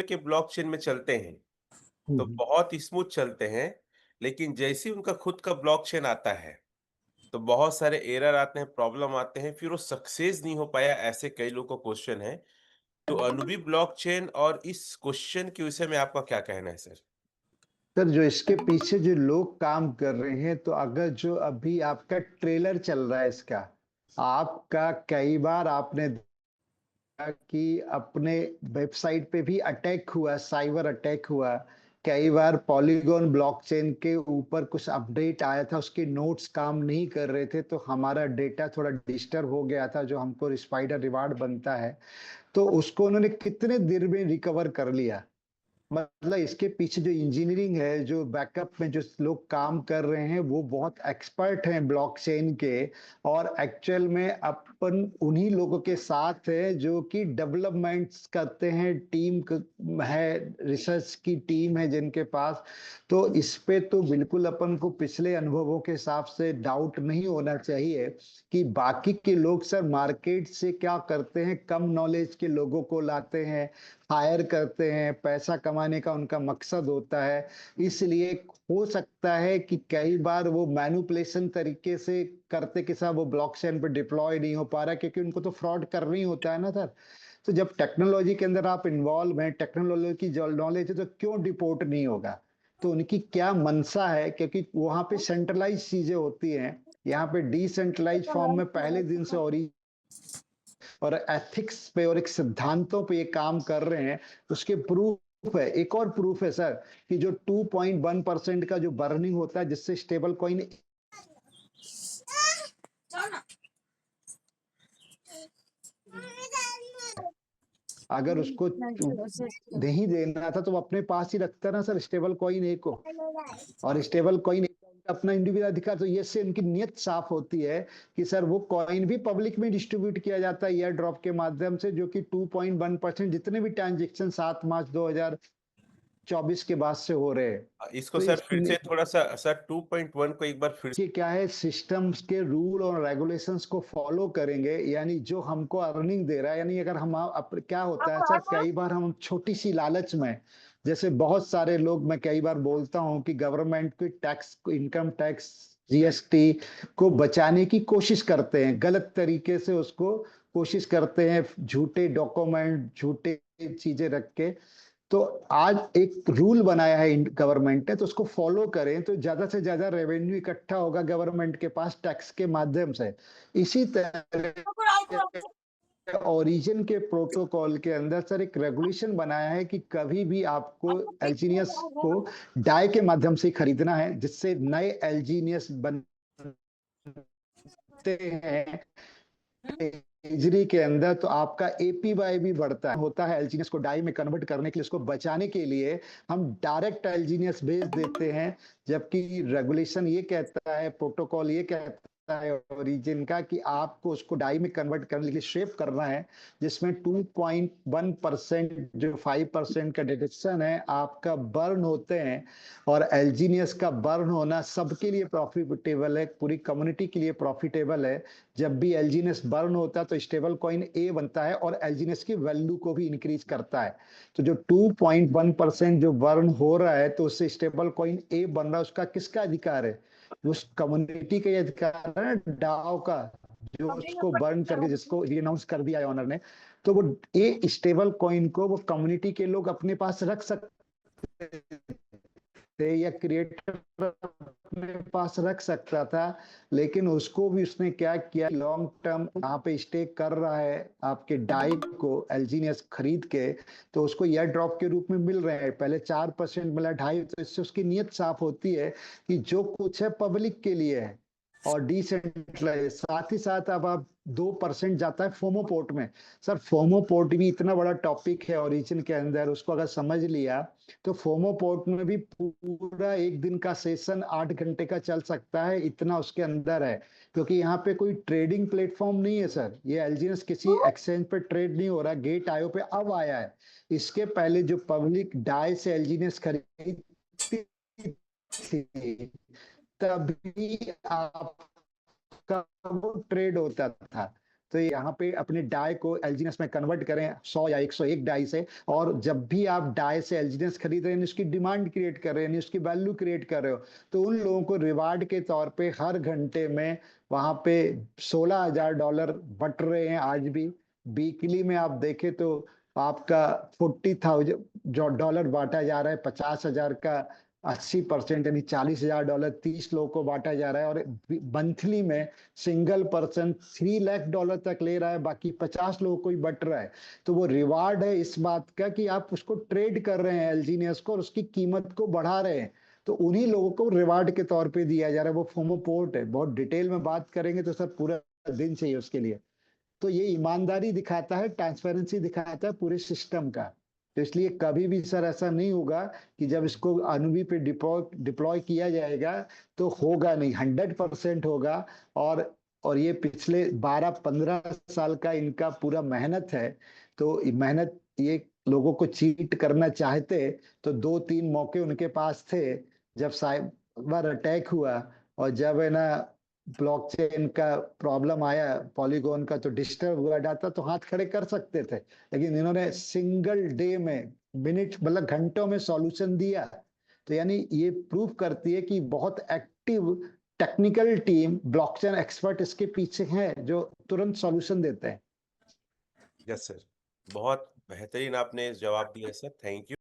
के ब्लॉकचेन में चलते हैं, तो हम्म। बहुत स्मूथ चलते हैं, लेकिन जैसे ही उनका खुद का ब्लॉकचेन आता है, तो बहुत सारे एरर आते हैं, प्रॉब्लम आते हैं, फिर वो सक्सेस नहीं हो पाया, ऐसे कई लोगों का क्वेश्चन है। तो अनूबी ब्लॉकचेन और इस क्वेश्चन के विषय में आपका क्या कहना है सर? सर, जो इसके पीछे जो लोग काम कर रहे हैं, तो अगर जो अभी आपका ट्रेलर चल रहा है इसका, आपका कई बार आपने देखा कि अपने वेबसाइट पे भी अटैक हुआ, साइबर अटैक हुआ। कई बार पॉलीगॉन ब्लॉकचेन के ऊपर कुछ अपडेट आया था, उसके नोट्स काम नहीं कर रहे थे, तो हमारा डेटा थोड़ा डिस्टर्ब हो गया था, जो हमको स्पाइडर रिवार्ड बनता है। तो उसको उन्होंने कितने देर में रिकवर कर लिया। मतलब इसके पीछे जो इंजीनियरिंग है, जो बैकअप में जो लोग काम कर रहे हैं, वो बहुत एक्सपर्ट हैं ब्लॉकचेन के। और एक्चुअल में अपन उन्हीं लोगों के साथ है जो कि डेवलपमेंट्स करते हैं, है, रिसर्च की टीम है जिनके पास। तो इस पे तो बिल्कुल अपन को पिछले अनुभवों के हिसाब से डाउट नहीं होना चाहिए कि बाकी के लोग सर मार्केट से क्या करते हैं, कम नॉलेज के लोगों को लाते हैं, हायर करते हैं, पैसा कमाने का उनका मकसद होता है। इसलिए हो सकता है कि कई बार वो मैनिपुलेशन तरीके से करते के साथ वो ब्लॉकचेन पे डिप्लॉय नहीं हो पा रहा, क्योंकि उनको तो फ्रॉड करना ही होता है ना सर। तो जब टेक्नोलॉजी के अंदर आप इन्वॉल्व हैं, टेक्नोलॉजी की जो नॉलेज है, तो क्यों डिपोर्ट नहीं होगा? तो उनकी क्या मंशा है, क्योंकि वहां पे सेंट्रलाइज चीजें होती हैं, यहाँ पे डिसेंट्रलाइज फॉर्म में पहले दिन से और एथिक्स पे और एक सिद्धांतों पे ये काम कर रहे हैं। उसके प्रूफ है, एक और प्रूफ है सर, कि जो 2.1% का जो बर्निंग होता है, जिससे स्टेबल कॉइन अगर उसको नहीं देना था तो वो अपने पास ही रखता ना सर, स्टेबल कॉइन ए को। और स्टेबल कॉइन अपना इंडिविजुअल अधिकार, तो ये से उनकी नियत साफ होती है कि सर वो कॉइन भी पब्लिक में डिस्ट्रीब्यूट किया जाता है ईयर ड्रॉप के माध्यम से, जो कि 2.1% जितने भी ट्रांजेक्शन 7 मार्च 2024 के बाद से हो रहे हैं। इसको तो सर इस फिर से थोड़ा-सा सर 2.1 को एक बार फिर से। कि क्या है, सिस्टम्स के रूल और रेगुलेशंस को फॉलो करेंगे, यानी जो हमको अर्निंग दे रहा है, यानी अगर हम क्या होता है सर, कई बार हम छोटी सी लालच में, जैसे बहुत सारे लोग, मैं कई बार बोलता हूं कि गवर्नमेंट की टैक्स, इनकम टैक्स, जीएसटी को बचाने की कोशिश करते हैं, गलत तरीके से उसको कोशिश करते हैं, झूठे डॉक्यूमेंट, झूठे चीजें रख के। तो आज एक रूल बनाया है गवर्नमेंट ने, तो उसको फॉलो करें तो ज्यादा से ज्यादा रेवेन्यू इकट्ठा होगा गवर्नमेंट के पास टैक्स के माध्यम से। इसी तरह ओरिजिन के प्रोटोकॉल के अंदर सर एक रेगुलेशन बनाया है कि कभी भी आपको एल्जीनियस को डाई के माध्यम से खरीदना है, जिससे नए एल्जीनियस बनते हैं ट्रेजरी के अंदर, तो आपका एपीवाई भी बढ़ता है, होता है एल्जीनियस को डाई में कन्वर्ट करने के लिए। उसको बचाने के लिए हम डायरेक्ट एल्जीनियस भेज देते हैं, जबकि रेगुलेशन ये कहता है, प्रोटोकॉल ये कहता है ओरिजिन का, कि आपको उसको डाई में कन्वर्ट करने के लिए शेप करना है, जिसमें 2.1% जो 5% का डिडक्शन है आपका बर्न होते हैं। और एल्जीनियस का बर्न होना सबके लिए प्रॉफिटेबल है, पूरी कम्युनिटी के लिए प्रॉफिटेबल है। जब भी एलजीनेस बर्न होता है तो स्टेबल कॉइन ए बनता है, और एलजीनेस की वैल्यू को भी इंक्रीज करता है। तो जो 2.1% जो बर्न हो रहा है, तो उससे स्टेबल कॉइन ए बन रहा है, उसका किसका अधिकार है? उस कम्युनिटी का अधिकार है, डाओ का, जो उसको बर्न करके, जिसको रिनाउंस कर दिया है ऑनर ने। तो वो ए स्टेबल कॉइन को वो कम्युनिटी के लोग अपने पास रख सकते थे, या क्रिएटर अपने पास रख सकता था। लेकिन उसको भी उसने क्या किया, लॉन्ग टर्म यहाँ पे स्टे कर रहा है आपके डाई को एल्जीनियस खरीद के, तो उसको एयर ड्रॉप के रूप में मिल रहे हैं। पहले 4% मिला, 2.5, तो इससे उसकी नीयत साफ होती है कि जो कुछ है पब्लिक के लिए है और डिसेंट्रलाइज। साथ ही साथ अब आप 2% जाता है फोमो पोर्ट में। सर फोमो पोर्ट भी इतना बड़ा टॉपिक है ओरिजिन के अंदर, उसको अगर समझ लिया तो फोमो पोर्ट में भी पूरा एक दिन का सेशन 8 घंटे का चल सकता है, इतना उसके अंदर है। क्योंकि यहाँ पे कोई ट्रेडिंग प्लेटफॉर्म नहीं है सर, ये एलजीएस किसी एक्सचेंज पे ट्रेड नहीं हो रहा, गेट आयो पे अब आया है। इसके पहले जो पब्लिक डाई से एलजीएस खरीदती थी, तभी आपका वो ट्रेड होता था। तो यहाँ पे अपने डाई को एलजीएनएस में कन्वर्ट करें 100 या 101 डाई से, और जब भी आप डाई से एलजीएनएस खरीद रहे हैं, उसकी डिमांड क्रिएट कर रहे हैं, उसकी वैल्यू क्रिएट कर रहे हो, तो उन लोगों को रिवार्ड के तौर पे हर घंटे में वहां पे $16,000 बट रहे हैं आज भी। वीकली में आप देखें तो आपका 40,000 जो डॉलर बांटा जा रहा है, 50,000 का 80% यानी $40,000 30 लोगों को बांटा जा रहा है, और मंथली में सिंगल पर्सन $3 लाख तक ले रहा है, बाकी 50 लोगों को ही बट रहा है। तो वो रिवार्ड है इस बात का कि आप उसको ट्रेड कर रहे हैं एलजीनियस को, और उसकी कीमत को बढ़ा रहे हैं, तो उन्हीं लोगों को रिवार्ड के तौर पे दिया जा रहा है। वो फोमो पोर्ट है, बहुत डिटेल में बात करेंगे तो सर पूरा दिन चाहिए उसके लिए। तो ये ईमानदारी दिखाता है, ट्रांसपेरेंसी दिखाता है पूरे सिस्टम का। तो इसलिए कभी भी सर ऐसा नहीं होगा कि जब इसको अनुभवी पे डिप्लॉय किया जाएगा तो होगा नहीं, 100% होगा। और ये पिछले 12-15 साल का इनका पूरा मेहनत है। तो मेहनत, ये लोगों को चीट करना चाहते तो 2-3 मौके उनके पास थे, जब साइबर अटैक हुआ और जब है ना ब्लॉकचेन का प्रॉब्लम आया, पॉलीगॉन का, तो डिस्टर्ब हुआ डाटा, तो हाथ खड़े कर सकते थे, लेकिन इन्होंने सिंगल डे में, मिनट मतलब घंटों में सॉल्यूशन दिया। तो यानी ये प्रूव करती है कि बहुत active technical team, blockchain expert इसके पीछे हैं जो तुरंत सॉल्यूशन देते हैं। यस सर, बहुत बेहतरीन आपने जवाब दिया सर, थैंक यू।